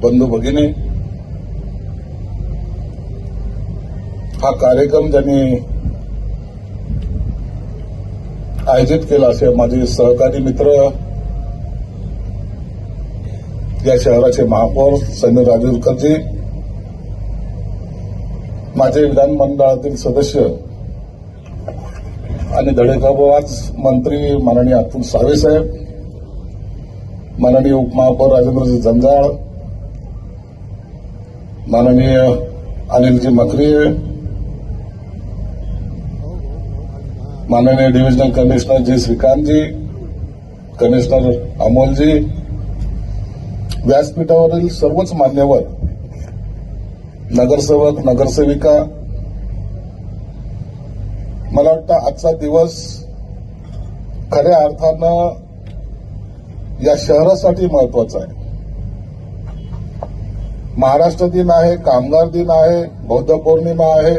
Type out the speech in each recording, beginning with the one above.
बंधू भगिनी, हा कार्यक्रम ज्यांनी आयोजित केला असे माझे सहकारी मित्र, या शहराचे महापौर सनी राजूरकरजी, माझे विधानमंडळातील सदस्य आणि धडेगाववाज मंत्री माननीय अतुल सावे साहेब, माननीय उपमहापौर राजेंद्रजी जंजाळ, माननीय अनिलजी मकरिये, माननीय डिव्हिजनल कमिशनर जी श्रीकांतजी, कमिशनर अमोलजी, व्यासपीठावरील सर्वच मान्यवर, नगरसेवक, नगरसेविका, मला वाटतं आजचा दिवस खऱ्या अर्थानं या शहरासाठी महत्वाचा आहे. महाराष्ट्र दिन आहे, कामगार दिन आहे, बौद्ध पौर्णिमा आहे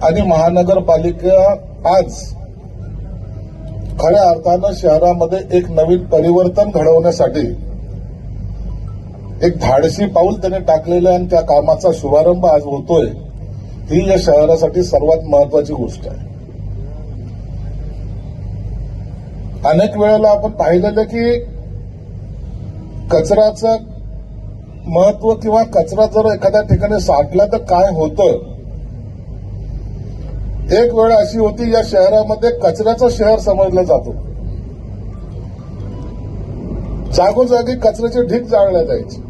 आणि महानगरपालिका आज खऱ्या अर्थानं शहरामध्ये एक नवीन परिवर्तन घडवण्यासाठी एक धाडसी पाऊल त्याने टाकलेलं आहे आणि त्या कामाचा शुभारंभ आज होतोय. ही या शहरासाठी सर्वात महत्वाची गोष्ट आहे. अनेक वेळेला आपण पाहिलेलं की कचऱ्याचं महत्व किंवा कचरा जर एखाद्या ठिकाणी साठला तर काय होतं. एक वेळ अशी होती, या शहरामध्ये कचऱ्याचं शहर समजलं जातो. जागोजागी कचऱ्याचे ढीग जाळल्या जायचे.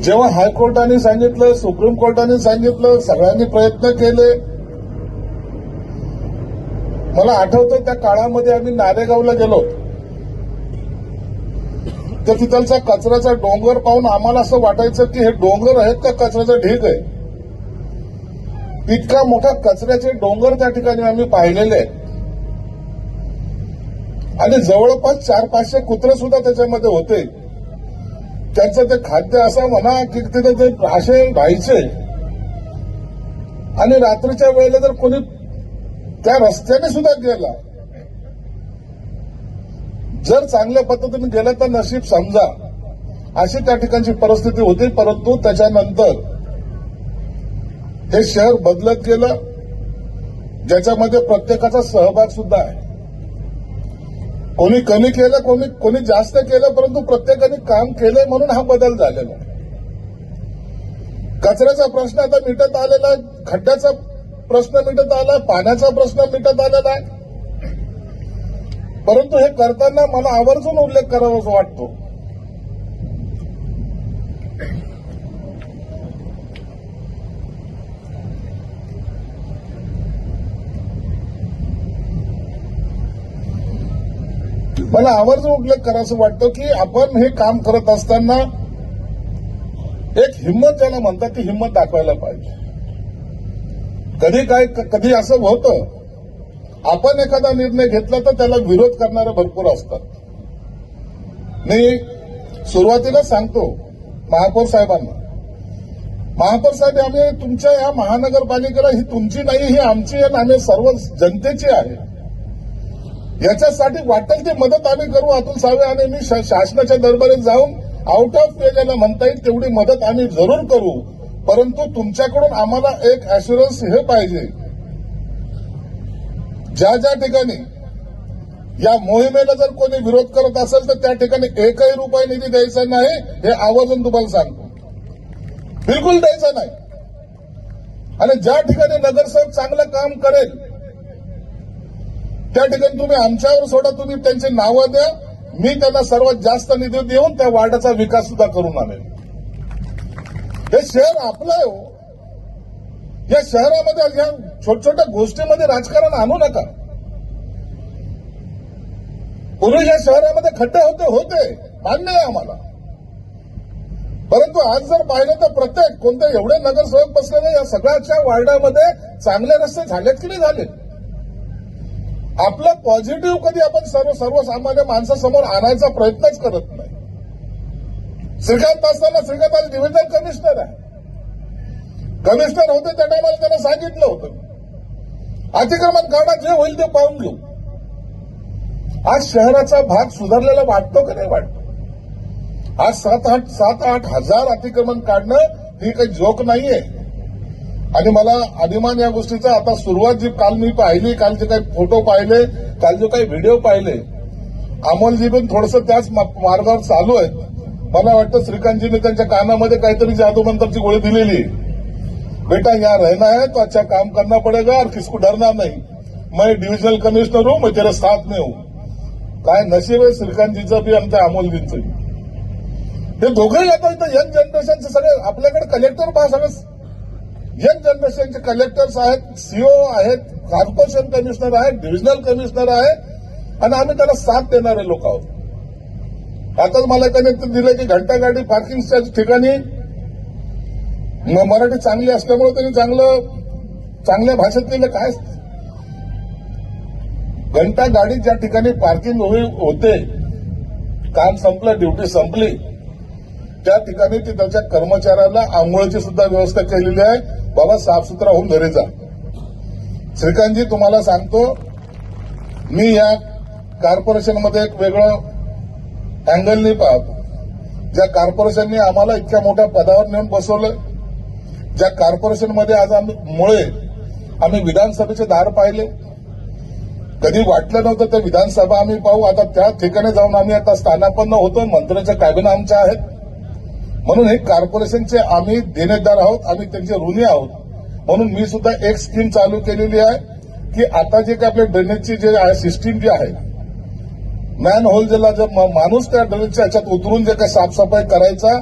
जेव्हा हायकोर्टाने सांगितलं, सुप्रीम कोर्टाने सांगितलं, सगळ्यांनी प्रयत्न केले. मला आठवतं त्या काळामध्ये आम्ही नारेगावला गेलो तर तिथलचा कचऱ्याचा डोंगर पाहून आम्हाला असं वाटायचं की हे डोंगर आहेत का कचऱ्याचा ढीग आहे. इतका मोठा कचऱ्याचे डोंगर त्या ठिकाणी आम्ही पाहिलेले आहेत आणि जवळपास 400-500 कुत्रे सुद्धा त्याच्यामध्ये होते. त्यांचं ते खाद्य असं म्हणा की तिथे ते असे राहायचे आणि रात्रीच्या वेळेला जर कोणी त्या रस्त्याने सुद्धा गेला, जर चांगल्या पद्धतीने गेलं तर नशीब समजा, अशी त्या ठिकाणची परिस्थिती होती. परंतु त्याच्यानंतर हे शहर बदलत गेलं, ज्याच्यामध्ये प्रत्येकाचा सहभाग सुद्धा आहे. कोणी कमी केलं, कोणी जास्त केलं, परंतु प्रत्येकाने काम केलंय म्हणून हा बदल झालेला आहे. कचऱ्याचा प्रश्न आता मिटत आलेला आहे, खड्ड्याचा प्रश्न मिटत आला, पाण्याचा प्रश्न मिटत आलेला आहे. परंतु हे करताना मला आवर्जून उल्लेख करावा वाटतो, मला आवर्जून उल्लेख करायचं वाटतं की आपण हे काम करत असताना एक हिंमत ज्याला म्हणतात ती हिंमत दाखवायला पाहिजे. कधी असं होतं, आपण एखादा निर्णय घेतला तर त्याला विरोध करणारे भरपूर असतात. मी सुरुवातीला सांगतो महापौर साहेबांना, महापौर साहेब, आम्ही तुमच्या या महानगरपालिकेला, ही तुमची नाही, ही आमची आहे, आम्ही सर्व जनतेची आहे. याच्यासाठी वाटेल ती मदत आम्ही करू. अतुल सावे आणि मी शासनाच्या दरबारीत जाऊन आउट ऑफ वे ज्याला म्हणता येईल तेवढी मदत आम्ही जरूर करू. परंतु तुमच्याकडून आम्हाला एक अॅश्युरन्स हे पाहिजे, ज्या ज्या ठिकाणी या मोहिमेला जर कोणी विरोध करत असेल तर त्या ठिकाणी एकही रुपये निधी द्यायचा नाही, हे आवर्जून तुम्हाला सांगतो. बिलकुल द्यायचा नाही. आणि ज्या ठिकाणी नगरसेवक चांगलं काम करेल त्या ठिकाणी तुम्ही आमच्यावर सोडा, तुम्ही त्यांची नावं द्या, मी त्यांना सर्वात जास्त निधी देऊन त्या वार्डाचा विकास सुद्धा करून आणेल. हे शहर आपलं आहे हो. या शहरामध्ये या छोट्या छोट्या गोष्टीमध्ये राजकारण आणू नका. पूर्वी या शहरामध्ये खड्डे होते, मान्य आहे आम्हाला. परंतु आज जर पाहिलं तर प्रत्येक कोणते एवढे नगरसेवक बसले नाही, या सगळ्याच्या वार्डामध्ये चांगले रस्ते झालेत की नाही झाले. आपलं पॉझिटिव्ह कधी आपण सर्वसामान्य माणसासमोर आणायचा प्रयत्नच करत नाही. श्रीकांत असताना, श्रीकांत आज डिव्हिजनल कमिशनर आहे, कमिशनर होते त्या टायमाला त्यांना सांगितलं होतं अतिक्रमण काढा, जे होईल ते पाहून घेऊ. आज शहराचा भाग सुधारलेला वाटतो का नाही वाटतो. आज सात आठ हजार अतिक्रमण काढणं ही काही जोक नाहीये. आणि मला अभिमान या गोष्टीचा. आता सुरुवात जी काल मी पाहिली, काल जे काही फोटो पाहिले, काल जे काही व्हिडिओ पाहिले, अमोलजी पण थोडंसं त्याच मार्गावर चालू आहेत. मला वाटतं श्रीकांतजीने त्यांच्या कानामध्ये काहीतरी जादूमंतरची गोळी दिलेली आहे. बेटा यहाँ रहना है तो अच्छा काम करना पड़ेगा और किसको डरना नहीं. मैं डिव्हिजनल कमिश्नर हूं, मैं तेरे साथ में हूं. काय नशीब आहे श्रीकांतजीचं बी आणि त्या अमोलजींचं. हे दोघंही आता इथं यंग जनरेशनचे सगळे आपल्याकडे कलेक्टर पहा, सगळं यंग जनरेशनचे कलेक्टर्स आहेत, सीओ आहेत, कॉर्पोरेशन कमिशनर आहेत, डिव्हिजनल कमिशनर आहेत आणि आम्ही त्याला साथ देणारे लोक आहोत. आताच मला त्यांनी दिलं की घंटा गाडी पार्किंगच्या ठिकाणी मराठी चांगली असल्यामुळे त्यांनी चांगल्या भाषेत लिहिलं. काय घंटा गाडी ज्या ठिकाणी पार्किंग होते, काम संपलं, ड्युटी संपली, त्या ठिकाणी ती त्याच्या कर्मचाऱ्याला आंघोळीची सुद्धा व्यवस्था केलेली आहे. बाबा साफसुथरा होऊन घरी जा. श्रीकांतजी तुम्हाला सांगतो, मी या कॉर्पोरेशनमध्ये एक वेगळं अँगलनी पाहतो. ज्या कॉर्पोरेशनने आम्हाला इतक्या मोठ्या पदावर नेऊन बसवलं, ज्या कॉर्पोरेशनमध्ये आज आम्ही विधानसभेचे दार पाहिले, कधी वाटलं नव्हतं ते विधानसभा आम्ही पाहू. आता त्या ठिकाणी जाऊन आम्ही आता स्थानापन्न होतो. मंत्र्यांच्या कॅबिन आमच्या आहेत. म्हणून हे कॉर्पोरेशनचे आम्ही देणेदार आहोत, आम्ही त्यांचे ऋणी आहोत. म्हणून मी सुद्धा एक स्कीम चालू केलेली आहे की आता जे काही आपल्या ड्रेनेजची जे आहे सिस्टीम जी आहे, मॅन होल ज्याला जर माणूस त्या ड्रेनेजच्या ह्याच्यात उतरून जे काही साफसफाई करायचा,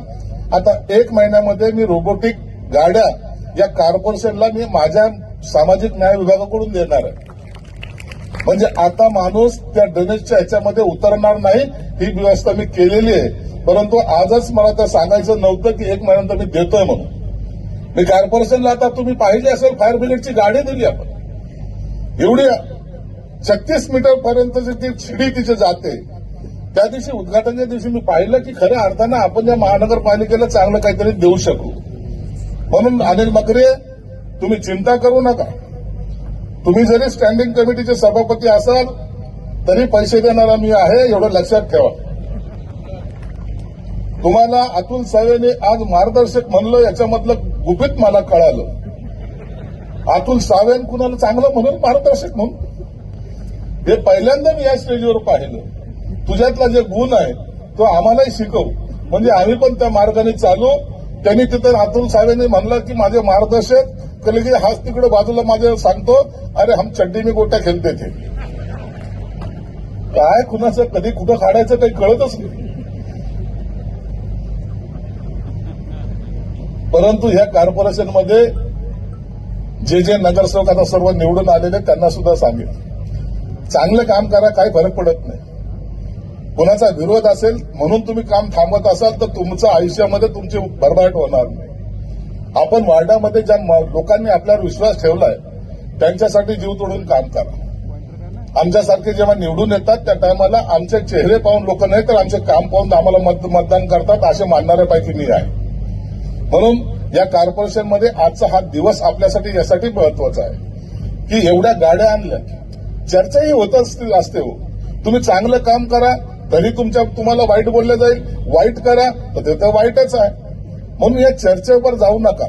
आता 1 महिन्यामध्ये मी रोबोटिक गाड्या या कॉर्पोरेशनला मी माझ्या सामाजिक न्याय विभागाकडून देणार आहे. म्हणजे आता माणूस त्या ड्रेनेजच्या ह्याच्यामध्ये उतरणार नाही, ही व्यवस्था मी केलेली आहे. परंतु आजच मला तर सांगायचं नव्हतं की 1 महिन्यानंतर मी देतोय म्हणून. मी कॉर्पोरेशनला आता तुम्ही पाहिजे असेल फायर ब्रिगेडची गाडी दिली आपण. एवढी 36 मीटर पर्यंत ती शिडी तिथे जाते. त्या दिवशी उद्घाटनाच्या दिवशी मी पाहिलं की खऱ्या अर्थानं आपण या महानगरपालिकेला चांगलं काहीतरी देऊ शकू. म्हणून अनिल मकरे, तुम्ही चिंता करू नका. तुम्ही जरी स्टँडिंग कमिटीचे सभापती असाल तरी पैसे देणारा मी आहे, एवढं लक्षात ठेवा. तुम्हाला अतुल सावेने आज मार्गदर्शक म्हणलं, याच्यामधलं गुपित मला कळालं. अतुल सावेन कुणाला चांगलं म्हणून मार्गदर्शक म्हणून, हे पहिल्यांदा मी या स्टेजवर पाहिलं. तुझ्यातला जे गुण आहे तो आम्हालाही शिकव, म्हणजे आम्ही पण त्या मार्गाने चालू. त्यांनी तिथं अतुल सावेने म्हणलं की माझे मार्गदर्शक कल की हाच तिकडे बाजूला माझे सांगतो, अरे हम चड्डी में गोट्या खेळते थे. काय कुणाचं कधी कुठं काढायचं काही कळतच नाही. परंतु ह्या कॉर्पोरेशनमध्ये जे नगरसेवक आता सर्व निवडून आलेले त्यांना सुद्धा सांगितलं, चांगलं काम करा, काही फरक पडत नाही. कोणाचा विरोध असेल म्हणून तुम्ही काम थांबवत असाल तर तुमचं आयुष्यामध्ये तुमची भरभराट होणार नाही. आपण वार्डामध्ये ज्या लोकांनी आपल्यावर विश्वास ठेवलाय त्यांच्यासाठी जीव तोडून काम करा. आमच्यासारखे जेव्हा निवडून येतात त्या टायमाला आमचे चेहरे पाहून लोक नाही तर आमचे काम पाहून आम्हाला मतदान करतात, असे मानणाऱ्यापैकी मी आहे. म्हणून या कॉर्पोरेशनमध्ये आजचा हा दिवस आपल्यासाठी यासाठी महत्वाचा आहे की एवढ्या गाड्या आणल्या, चर्चाही होत असते. हो, तुम्ही चांगलं काम करा तरी तुम्हाला वाईट बोललं जाईल, वाईट करा तर ते तर वाईटच आहे. म्हणून या चर्चेवर जाऊ नका.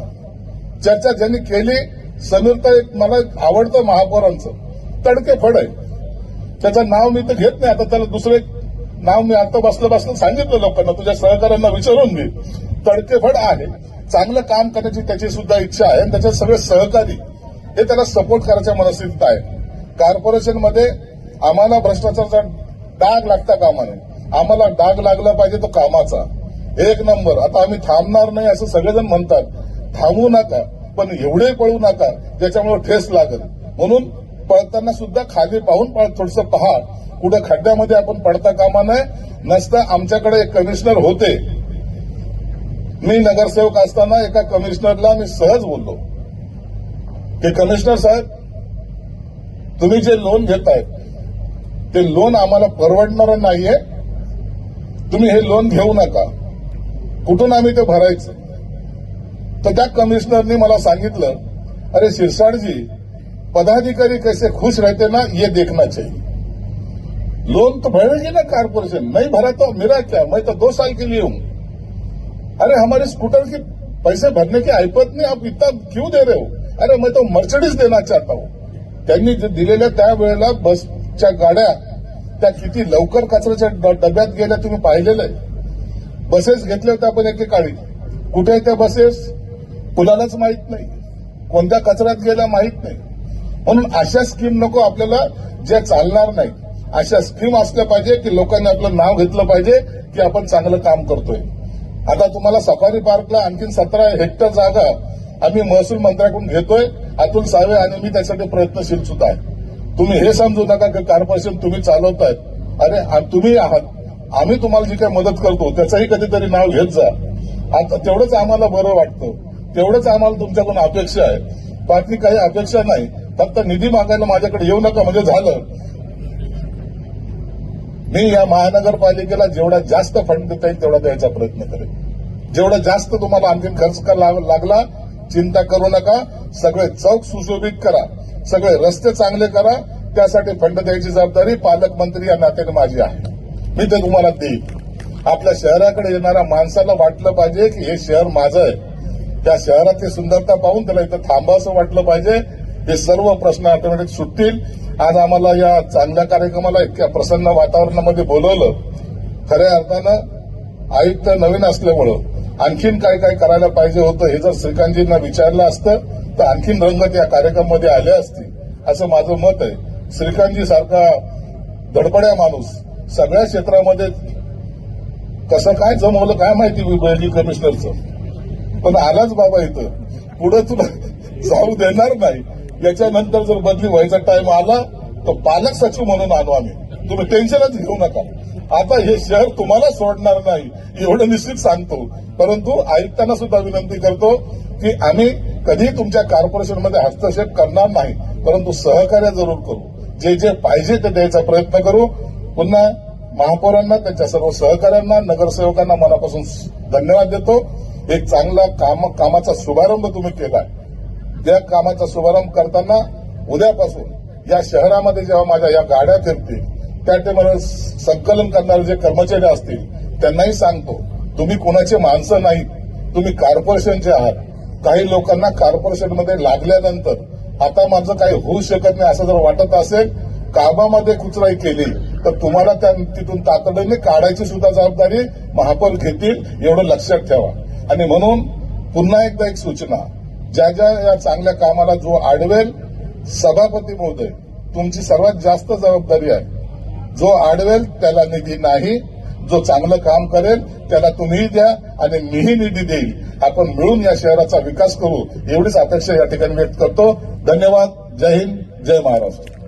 चर्चा ज्यांनी केली, समीर तर मला आवडतं महापौरांचं, तडकेफड आहे. त्याचं नाव मी तर घेत नाही. आता त्याला दुसरे नाव मी आता बसलं सांगितलं लोकांना, तुझ्या सहकाऱ्यांना विचारून घे. तडकेफड आहे, चांगलं काम करण्याची त्याची सुद्धा इच्छा आहे आणि त्याचे सगळे सहकारी हे त्याला सपोर्ट करायच्या मनस्थितीत आहे. कॉर्पोरेशनमध्ये आम्हाला भ्रष्टाचाराचा डाग लागता कामा नये. आम्हाला डाग लागला पाहिजे तो कामाचा, 1 नंबर. आता आम्ही थांबणार नाही असं सगळेजण म्हणतात, थांबू नका पण एवढे पळू नका ज्याच्यामुळे ठेस लागेल. म्हणून पळताना सुद्धा खाली पाहून थोडंसं पहा, कुठं खड्ड्यामध्ये आपण पडता कामा नये. नसता आमच्याकडे एक कमिशनर होते, मी नगरसेवक असताना एका कमिशनरला मी सहज बोललो की कमिशनर साहेब, तुम्ही जे लोन घेताय ते लोन आम्हाला परवडणार नाहीये, तुम्ही हे लोन घेऊ नका. कुठून आम्ही ते भरायचं? तर त्या कमिशनरनी मला सांगितलं, अरे शिरसाटजी, पदाधिकारी कैसे खुश रहते ना ये देखना चाहिए. लोन तो भरेगी ना कॉर्पोरेशन, नहीं भरा तो मेरा क्या, मैं तो 2 साल के लिए हूं. अरे हमारे स्कूटर की पैसे भरने की ऐपत नहीं, आप इतना क्यों दे रहे हो? अरे मैं तो मर्सिडीज देना चाहता हूं. त्यांनी जे दिलेल्या त्यावेळेला बसच्या गाड्या त्या किती लवकर कचऱ्याच्या डब्यात गेल्या तुम्ही पाहिलेलं आहे. बसेस घेतल्या होत्या आपण एकेकाळी. कुठे आहे त्या बसेस? कुणालाच माहित नाही. कोणत्या कचऱ्यात गेल्या माहित नाही. म्हणून अशा स्कीम नको आपल्याला, ज्या चालणार नाही. अशा स्कीम असल्या पाहिजे की लोकांनी आपलं नाव घेतलं पाहिजे की आपण चांगलं काम करतोय. आता तुम्हाला सफारी पार्कला आणखीन 17 हेक्टर जागा आम्ही महसूल मंत्र्याकडून घेतोय. अतुल सावे आणि मी त्यासाठी प्रयत्नशील सुद्धा आहे. तुम्ही हे समजू नका की कॉर्पोरेशन तुम्ही चालवतायत. अरे तुम्ही आहात, आम्ही तुम्हाला जी काही मदत करतो त्याचंही कधीतरी नाव घेत जा. आता तेवढंच आम्हाला बरं वाटतं, तेवढंच आम्हाला तुमच्याकडून अपेक्षा आहे. बाकी काही अपेक्षा नाही. फक्त निधी मागायला माझ्याकडे येऊ नका म्हणजे झालं. मी या महानगरपालिकेला जेवढा जास्त फंड देता येईल तेवढा द्यायचा प्रयत्न करेन. जेवढा जास्त तुम्हाला आणखीन खर्च करायला लागला चिंता करू नका. सगळे चौक सुशोभित करा, सगळे रस्ते चांगले करा. त्यासाठी फंड द्यायची जबाबदारी पालकमंत्री या नात्याने माझी आहे. मी ते तुम्हाला देईन. आपल्या शहराकडे येणाऱ्या माणसाला वाटलं पाहिजे की हे शहर माझं आहे. त्या शहराची सुंदरता पाहून त्याला इथं थांबावंसं वाटलं पाहिजे. हे सर्व प्रश्न ऑटोमॅटिक सुटतील. आज आम्हाला या चांगल्या कार्यक्रमाला इतक्या प्रसन्न वातावरणामध्ये बोलवलं. खऱ्या अर्थानं आयुक्त नवीन असल्यामुळं आणखीन काय काय करायला पाहिजे होतं हे जर श्रीकांतजींना विचारलं असतं तर आणखीन रंगत या कार्यक्रमामध्ये आल्या असती असं माझं मत आहे. श्रीकांतजी सारखा धडपड्या माणूस सगळ्या क्षेत्रामध्ये कसं काय जमवलं काय माहिती बिल्डिंग कमिशनरचं, पण आलाच बाबा इथं. पुढे तुला जाऊ देणार नाही. याच्यानंतर जर बदली व्हायचा टाइम आला तर पालक सचिव म्हणून आणू आम्ही. तुम्ही टेन्शनच घेऊ नका. आता हे शहर तुम्हाला सोडणार नाही एवढं निश्चित सांगतो. परंतु आयुक्तांना सुद्धा विनंती करतो की आम्ही कधी तुमच्या कॉर्पोरेशनमध्ये हस्तक्षेप करणार नाही, परंतु सहकार्य जरूर करू. जे जे पाहिजे ते द्यायचा प्रयत्न करू. पुन्हा महापौरांना, त्यांच्या सर्व सहकाऱ्यांना, नगरसेवकांना मनापासून धन्यवाद देतो. एक चांगला कामाचा शुभारंभ तुम्ही केलाय. त्या कामाचा शुभारंभ करताना उद्यापासून या शहरामध्ये जेव्हा माझ्या या गाड्या फिरतील त्या टाइमला संकलन करणारे जे कर्मचारी असतील त्यांनाही सांगतो, तुम्ही कोणाचे माणसं नाहीत, तुम्ही कॉर्पोरेशनचे आहात. काही लोकांना कॉर्पोरेशनमध्ये लागल्यानंतर आता माझं काही होऊ शकत नाही असं जर वाटत असेल, कामामध्ये कुचराई केली तर तुम्हाला त्या तिथून तातडीने काढायची सुद्धा जबाबदारी महापौर घेतील एवढं लक्षात ठेवा. आणि म्हणून पुन्हा एकदा एक सूचना, ज्या ज्या या चांगल्या कामाला जो आडवेल, सभापती महोदय तुमची सर्वात जास्त जबाबदारी आहे. जो आडवेल त्याला निधी नाही, जो चांगलं काम करेल त्याला तुम्हीही द्या आणि मीही निधी देईल. आपण मिळून या शहराचा विकास करू एवढीच अपेक्षा या ठिकाणी व्यक्त करतो. धन्यवाद. जय हिंद, जय महाराष्ट्र.